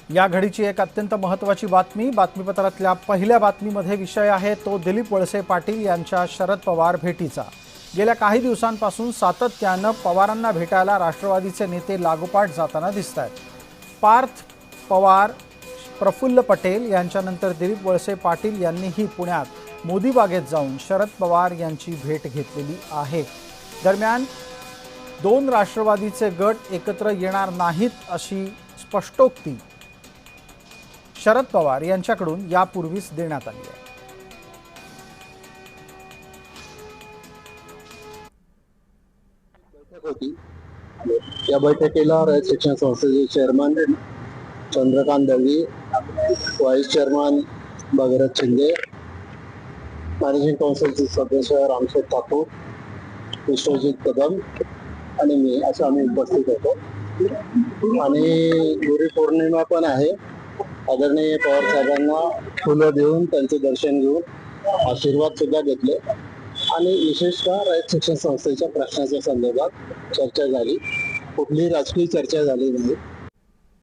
या घडीची एक अत्यंत महत्त्वाची बातमीपत्रातल्या पहिल्या बातमीमध्ये विषय आहे तो दिलीप वळसे पाटील यांच्या शरद पवार भेटीचा। गेल्या काही दिवसांपासून सातत्याने पवारांना भेटायला राष्ट्रवादीचे नेते लागोपाठ जाताना दिसतात। पार्थ पवार, प्रफुल्ल पटेल यांच्यानंतर दिलीप वळसे पाटील यांनीही पुण्यात मोदी बागेत जाऊन शरद पवार यांची भेट घेतलेली आहे। दरम्यान दोन राष्ट्रवादीचे गट एकत्र येणार नाहीत अशी स्पष्टोक्ती शरद पवार यांच्याकडून यापूर्वीच देण्यात आली आहे। या बैठकीला रयत शिक्षण संस्थेचे chairman Chandrakant Dalvi, vice chairman Bhagirath Shinde, managing काउन्सिलचे सदस्य रामशेठ ठाकूर, विश्वजित कदम आणि मी असं आम्ही उपस्थित होतो। आणि गुरुपौर्णिमा पण आहे। आदरणीय पवार साहेबांना फुलं देऊन त्यांचे दर्शन घेऊन आशीर्वाद सुद्धा घेतले आणि विशेषतः रयत शिक्षण संस्थेच्या प्रश्नाच्या संदर्भात चर्चा झाली। कुठलीही राजकीय चर्चा झाली नाही।